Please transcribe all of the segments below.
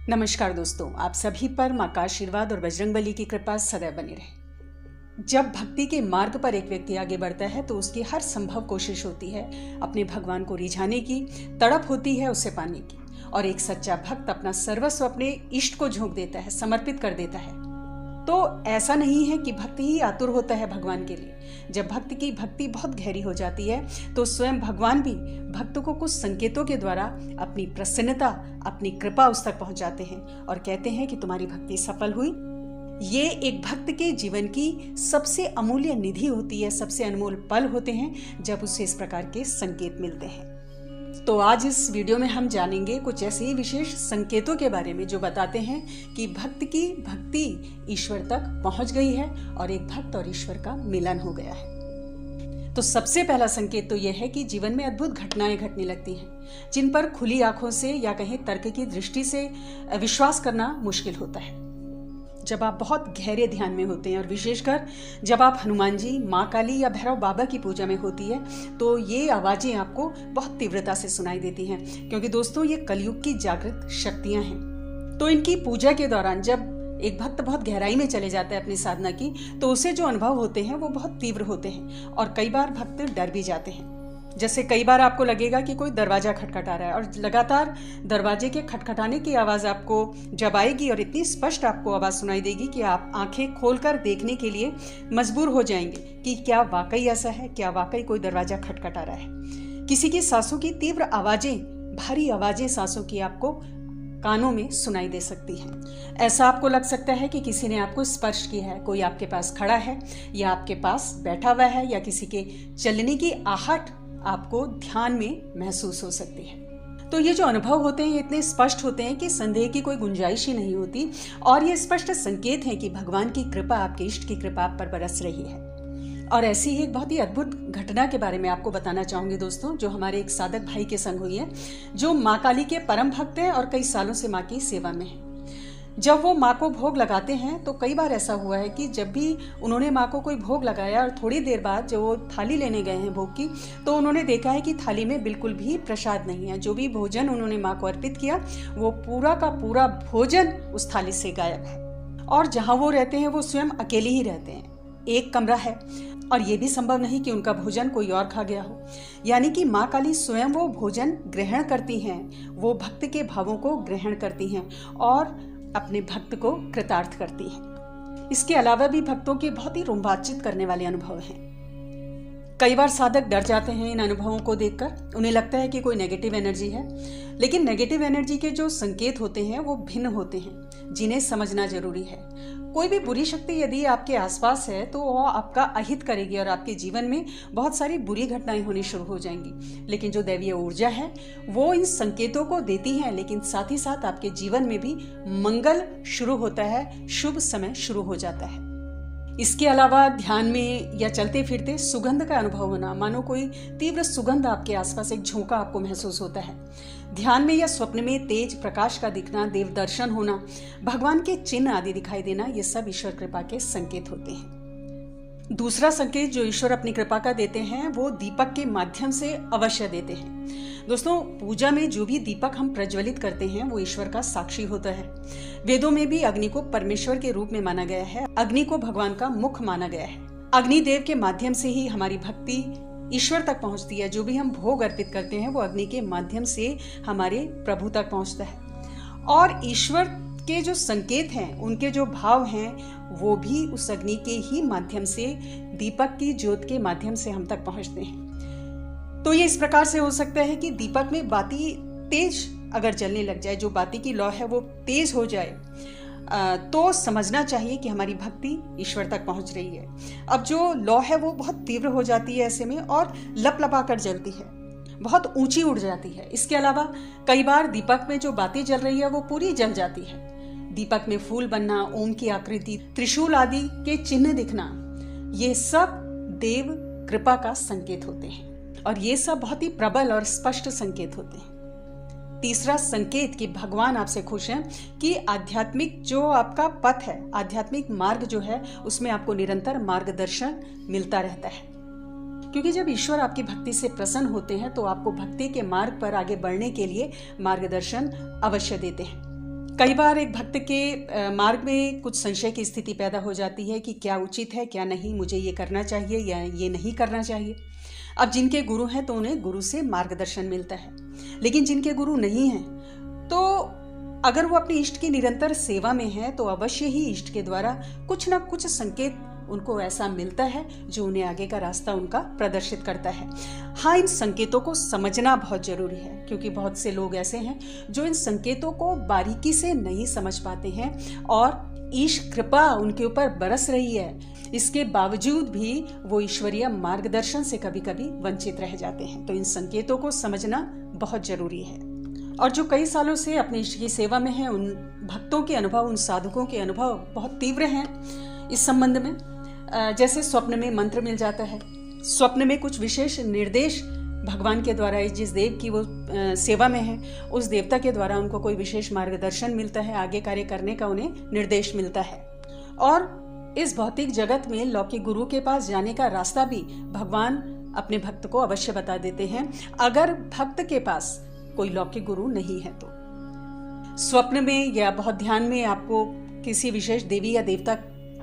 नमस्कार दोस्तों, आप सभी पर मां का आशीर्वाद और बजरंगबली की कृपा सदैव बनी रहे। जब भक्ति के मार्ग पर एक व्यक्ति आगे बढ़ता है तो उसकी हर संभव कोशिश होती है अपने भगवान को रिझाने की, तड़प होती है उसे पाने की। और एक सच्चा भक्त अपना सर्वस्व अपने इष्ट को झोंक देता है, समर्पित कर देता है। तो ऐसा नहीं है कि भक्त ही आतुर होता है भगवान के लिए। जब भक्त की भक्ति बहुत गहरी हो जाती है तो स्वयं भगवान भी भक्त को कुछ संकेतों के द्वारा अपनी प्रसन्नता, अपनी कृपा उस तक पहुंचाते हैं और कहते हैं कि तुम्हारी भक्ति सफल हुई। ये एक भक्त के जीवन की सबसे अमूल्य निधि होती है, सबसे अनमोल पल होते हैं जब उसे इस प्रकार के संकेत मिलते हैं। तो आज इस वीडियो में हम जानेंगे कुछ ऐसे ही विशेष संकेतों के बारे में जो बताते हैं कि भक्त की भक्ति ईश्वर तक पहुंच गई है और एक भक्त और ईश्वर का मिलन हो गया है। तो सबसे पहला संकेत तो यह है कि जीवन में अद्भुत घटनाएं घटने लगती हैं जिन पर खुली आंखों से या कहीं तर्क की दृष्टि से विश्वास करना मुश्किल होता है। जब आप बहुत गहरे ध्यान में होते हैं और विशेषकर जब आप हनुमान जी, माँ काली या भैरव बाबा की पूजा में होती है तो ये आवाजें आपको बहुत तीव्रता से सुनाई देती हैं, क्योंकि दोस्तों ये कलयुग की जागृत शक्तियां हैं। तो इनकी पूजा के दौरान जब एक भक्त बहुत गहराई में चले जाता है अपनी साधना की, तो उसे जो अनुभव होते हैं वो बहुत तीव्र होते हैं और कई बार भक्त डर भी जाते हैं। जैसे कई बार आपको लगेगा कि कोई दरवाजा खटखटा रहा है और लगातार दरवाजे के खटखटाने की आवाज़ आपको जब आएगी और इतनी स्पष्ट आपको आवाज़ सुनाई देगी कि आप आंखें खोलकर देखने के लिए मजबूर हो जाएंगे कि क्या वाकई ऐसा है, क्या वाकई कोई दरवाजा खटखटा रहा है। किसी की सांसों की तीव्र आवाज़ें, भारी आवाज़ें सांसों की आपको कानों में सुनाई दे सकती हैं। ऐसा आपको लग सकता है कि किसी ने आपको स्पर्श किया है, कोई आपके पास खड़ा है या आपके पास बैठा हुआ है या किसी के चलने की आहट आपको ध्यान में महसूस हो सकती है। तो ये जो अनुभव होते हैं ये इतने स्पष्ट होते हैं कि संदेह की कोई गुंजाइश ही नहीं होती और ये स्पष्ट संकेत है कि भगवान की कृपा, आपके इष्ट की कृपा आप पर बरस रही है। और ऐसी ही एक बहुत ही अद्भुत घटना के बारे में आपको बताना चाहूंगी दोस्तों, जो हमारे एक साधक भाई के संग हुई है, जो माँ काली के परम भक्त हैं और कई सालों से माँ की सेवा में है। जब वो माँ को भोग लगाते हैं तो कई बार ऐसा हुआ है कि जब भी उन्होंने माँ को कोई भोग लगाया और थोड़ी देर बाद जब वो थाली लेने गए हैं भोग की, तो उन्होंने देखा है कि थाली में बिल्कुल भी प्रसाद नहीं है। जो भी भोजन उन्होंने माँ को अर्पित किया वो पूरा का पूरा भोजन उस थाली से गायब है। और जहाँ वो रहते हैं वो स्वयं अकेले ही रहते हैं, एक कमरा है और ये भी संभव नहीं कि उनका भोजन कोई और खा गया हो। यानी कि माँ काली स्वयं वो भोजन ग्रहण करती हैं, वो भक्त के भावों को ग्रहण करती हैं और अपने भक्त को कृतार्थ करती है। इसके अलावा भी भक्तों के बहुत ही रोमांचित करने वाले अनुभव हैं। कई बार साधक डर जाते हैं इन अनुभवों को देखकर, उन्हें लगता है कि कोई नेगेटिव एनर्जी है, लेकिन नेगेटिव एनर्जी के जो संकेत होते हैं वो भिन्न होते हैं, जिन्हें समझना जरूरी है। कोई भी बुरी शक्ति यदि आपके आसपास है तो वो आपका अहित करेगी और आपके जीवन में बहुत सारी बुरी घटनाएं होनी शुरू हो जाएंगी। लेकिन जो दैवीय ऊर्जा है वो इन संकेतों को देती है, लेकिन साथ ही साथ आपके जीवन में भी मंगल शुरू होता है, शुभ समय शुरू हो जाता है। इसके अलावा ध्यान में या चलते फिरते सुगंध का अनुभव होना, मानो कोई तीव्र सुगंध आपके आसपास, एक झोंका आपको महसूस होता है। ध्यान में या स्वप्न में तेज प्रकाश का दिखना, देव दर्शन होना, भगवान के चिन्ह आदि दिखाई देना, ये सब ईश्वर कृपा के संकेत होते हैं। दूसरा संकेत जो ईश्वर अपनी कृपा का देते हैं वो दीपक के माध्यम से अवश्य देते हैं। दोस्तों, पूजा में जो भी दीपक हम प्रज्वलित करते हैं वो ईश्वर का साक्षी होता है। वेदों में भी अग्नि को परमेश्वर के रूप में माना गया है, अग्नि को भगवान का मुख माना गया है। अग्निदेव के माध्यम से ही हमारी भक्ति ईश्वर तक पहुंचती है। जो भी हम भोग अर्पित करते हैं वो अग्नि के माध्यम से हमारे प्रभु तक पहुंचता है। और ईश्वर के जो संकेत हैं, उनके जो भाव हैं, वो भी उस अग्नि के ही माध्यम से, दीपक की ज्योत के माध्यम से हम तक पहुंचते हैं। तो ये इस प्रकार से हो सकता है कि दीपक में बाती तेज अगर जलने लग जाए, जो बाती की लौ है वो तेज हो जाए, तो समझना चाहिए कि हमारी भक्ति ईश्वर तक पहुंच रही है। अब जो लौ है वो बहुत तीव्र हो जाती है ऐसे में और लपलपा कर जलती है, बहुत ऊंची उड़ जाती है। इसके अलावा कई बार दीपक में जो बातें जल रही है वो पूरी जल जाती है। दीपक में फूल बनना, ओम की आकृति, त्रिशूल आदि के चिन्ह दिखना, ये सब देव कृपा का संकेत होते हैं और ये सब बहुत ही प्रबल और स्पष्ट संकेत होते हैं। तीसरा संकेत कि भगवान आपसे खुश हैं, कि आध्यात्मिक जो आपका पथ है, आध्यात्मिक मार्ग जो है, उसमें आपको निरंतर मार्गदर्शन मिलता रहता है। क्योंकि जब ईश्वर आपकी भक्ति से प्रसन्न होते हैं तो आपको भक्ति के मार्ग पर आगे बढ़ने के लिए मार्गदर्शन अवश्य देते हैं। कई बार एक भक्त के मार्ग में कुछ संशय की स्थिति पैदा हो जाती है कि क्या उचित है क्या नहीं, मुझे ये करना चाहिए या ये नहीं करना चाहिए। अब जिनके गुरु हैं तो उन्हें गुरु से मार्गदर्शन मिलता है, लेकिन जिनके गुरु नहीं हैं तो अगर वो अपने इष्ट की निरंतर सेवा में है तो अवश्य ही इष्ट के द्वारा कुछ ना कुछ संकेत उनको ऐसा मिलता है जो उन्हें आगे का रास्ता उनका प्रदर्शित करता है। हाँ, इन संकेतों को समझना बहुत जरूरी है, क्योंकि बहुत से लोग ऐसे हैं जो इन संकेतों को बारीकी से नहीं समझ पाते हैं और ईश कृपा उनके ऊपर बरस रही है, इसके बावजूद भी वो ईश्वरीय मार्गदर्शन से कभी कभी वंचित रह जाते हैं। तो इन संकेतों को समझना बहुत जरूरी है। और जो कई सालों से अपने इष्ट की सेवा में हैं, उन भक्तों के अनुभव, उन साधकों के अनुभव बहुत तीव्र हैं इस संबंध में। जैसे स्वप्न में मंत्र मिल जाता है, स्वप्न में कुछ विशेष निर्देश भगवान के द्वारा, जिस देव की वो सेवा में है उस देवता के द्वारा उनको कोई विशेष मार्गदर्शन मिलता है, आगे कार्य करने का उन्हें निर्देश मिलता है। और इस भौतिक जगत में लौकिक गुरु के पास जाने का रास्ता भी भगवान अपने भक्त को अवश्य बता देते हैं, अगर भक्त के पास कोई लौकिक गुरु नहीं है तो। स्वप्न में या बहुत ध्यान में आपको किसी विशेष देवी या देवता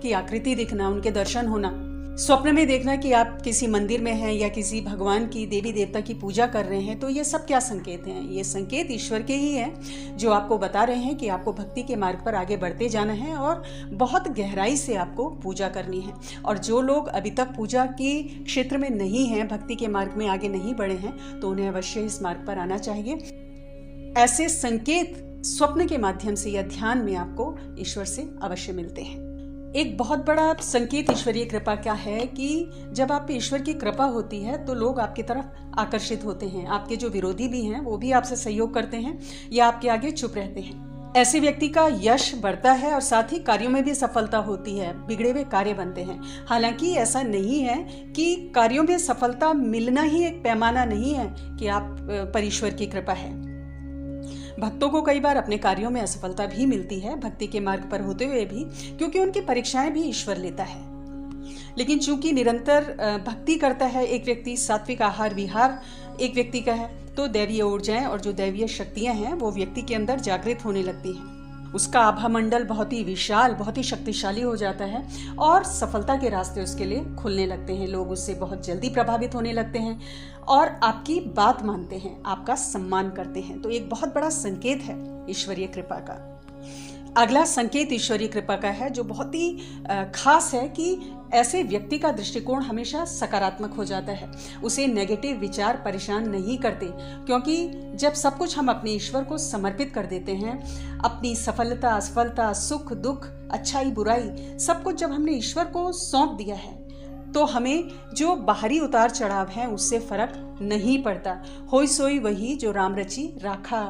की आकृति दिखना, उनके दर्शन होना, स्वप्न में देखना कि आप किसी मंदिर में हैं या किसी भगवान की, देवी देवता की पूजा कर रहे हैं, तो ये सब क्या संकेत हैं? ये संकेत ईश्वर के ही हैं जो आपको बता रहे हैं कि आपको भक्ति के मार्ग पर आगे बढ़ते जाना है और बहुत गहराई से आपको पूजा करनी है। और जो लोग अभी तक पूजा के क्षेत्र में नहीं हैं, भक्ति के मार्ग में आगे नहीं बढ़े हैं, तो उन्हें अवश्य इस मार्ग पर आना चाहिए। ऐसे संकेत स्वप्न के माध्यम से या ध्यान में आपको ईश्वर से अवश्य मिलते हैं। एक बहुत बड़ा संकेत ईश्वरीय कृपा क्या है कि जब आप पे ईश्वर की कृपा होती है तो लोग आपकी तरफ आकर्षित होते हैं। आपके जो विरोधी भी हैं वो भी आपसे सहयोग करते हैं या आपके आगे चुप रहते हैं। ऐसे व्यक्ति का यश बढ़ता है और साथ ही कार्यों में भी सफलता होती है, बिगड़े हुए कार्य बनते हैं। हालांकि ऐसा नहीं है कि कार्यों में सफलता मिलना ही एक पैमाना नहीं है कि आप पर ईश्वर की कृपा है। भक्तों को कई बार अपने कार्यों में असफलता भी मिलती है, भक्ति के मार्ग पर होते हुए भी, क्योंकि उनकी परीक्षाएं भी ईश्वर लेता है। लेकिन चूंकि निरंतर भक्ति करता है एक व्यक्ति, सात्विक आहार विहार एक व्यक्ति का है, तो दैवीय ऊर्जाएं और जो दैवीय शक्तियां हैं वो व्यक्ति के अंदर जागृत होने लगती हैं। उसका आभा मंडल बहुत ही विशाल, बहुत ही शक्तिशाली हो जाता है और सफलता के रास्ते उसके लिए खुलने लगते हैं। लोग उससे बहुत जल्दी प्रभावित होने लगते हैं और आपकी बात मानते हैं, आपका सम्मान करते हैं। तो एक बहुत बड़ा संकेत है ईश्वरीय कृपा का। अगला संकेत ईश्वरीय कृपा का है जो बहुत ही खास है कि ऐसे व्यक्ति का दृष्टिकोण हमेशा सकारात्मक हो जाता है। उसे नेगेटिव विचार परेशान नहीं करते, क्योंकि जब सब कुछ हम अपने ईश्वर को समर्पित कर देते हैं, अपनी सफलता असफलता, सुख दुख, अच्छाई बुराई, सब कुछ जब हमने ईश्वर को सौंप दिया है तो हमें जो बाहरी उतार चढ़ाव है उससे फर्क नहीं पड़ता। होई सोई वही जो राम रची राखा,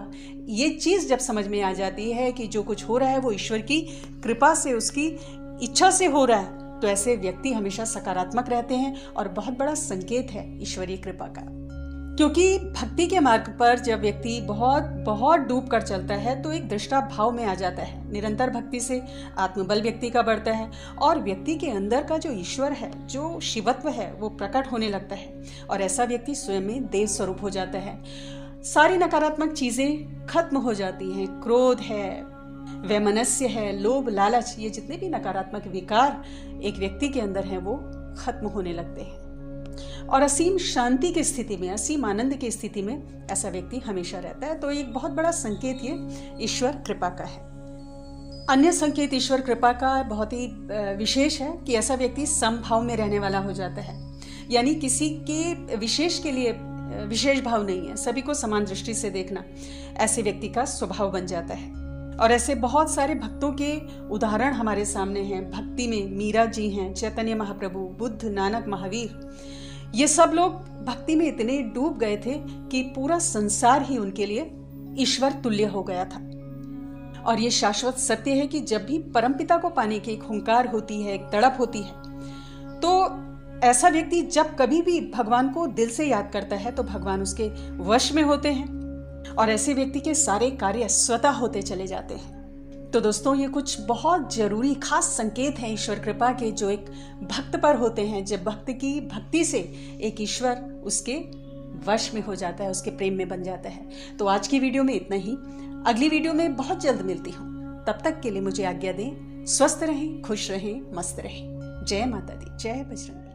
ये चीज जब समझ में आ जाती है कि जो कुछ हो रहा है वो ईश्वर की कृपा से, उसकी इच्छा से हो रहा है, तो ऐसे व्यक्ति हमेशा सकारात्मक रहते हैं और बहुत बड़ा संकेत है ईश्वरीय कृपा का। क्योंकि भक्ति के मार्ग पर जब व्यक्ति बहुत बहुत डूब कर चलता है तो एक दृष्टा भाव में आ जाता है। निरंतर भक्ति से आत्मबल व्यक्ति का बढ़ता है और व्यक्ति के अंदर का जो ईश्वर है, जो शिवत्व है, वो प्रकट होने लगता है और ऐसा व्यक्ति स्वयं में देव स्वरूप हो जाता है। सारी नकारात्मक चीजें खत्म हो जाती हैं। क्रोध है, वैमनस्य है, लोभ लालच, ये जितने भी नकारात्मक विकार एक व्यक्ति के अंदर हैं वो खत्म होने लगते हैं और असीम शांति की स्थिति में, असीम आनंद की स्थिति में ऐसा व्यक्ति हमेशा रहता है। तो एक बहुत बड़ा संकेत ये ईश्वर कृपा का है। अन्य संकेत ईश्वर कृपा का बहुत ही विशेष है कि ऐसा व्यक्ति समभाव में रहने वाला हो जाता है। यानी किसी के विशेष के लिए विशेष भाव नहीं है, सभी को समान दृष्टि से देखना ऐसे व्यक्ति का स्वभाव बन जाता है। और ऐसे बहुत सारे भक्तों के उदाहरण हमारे सामने हैं। भक्ति में मीरा जी हैं, चैतन्य महाप्रभु, बुद्ध, नानक, महावीर, ये सब लोग भक्ति में इतने डूब गए थे कि पूरा संसार ही उनके लिए ईश्वर तुल्य हो गया था। और ये शाश्वत सत्य है कि जब भी परमपिता को पाने की एक हुंकार होती है, एक तड़प होती है, तो ऐसा व्यक्ति जब कभी भी भगवान को दिल से याद करता है तो भगवान उसके वश में होते हैं और ऐसे व्यक्ति के सारे कार्य स्वतः होते चले जाते हैं। तो दोस्तों, ये कुछ बहुत जरूरी खास संकेत हैं ईश्वर कृपा के जो एक भक्त पर होते हैं। जब भक्त की भक्ति से एक ईश्वर उसके वश में हो जाता है, उसके प्रेम में बन जाता है। तो आज की वीडियो में इतना ही। अगली वीडियो में बहुत जल्द मिलती हूँ। तब तक के लिए मुझे आज्ञा दें। स्वस्थ रहें, खुश रहें, मस्त रहें। जय माता दी, जय बजरंग।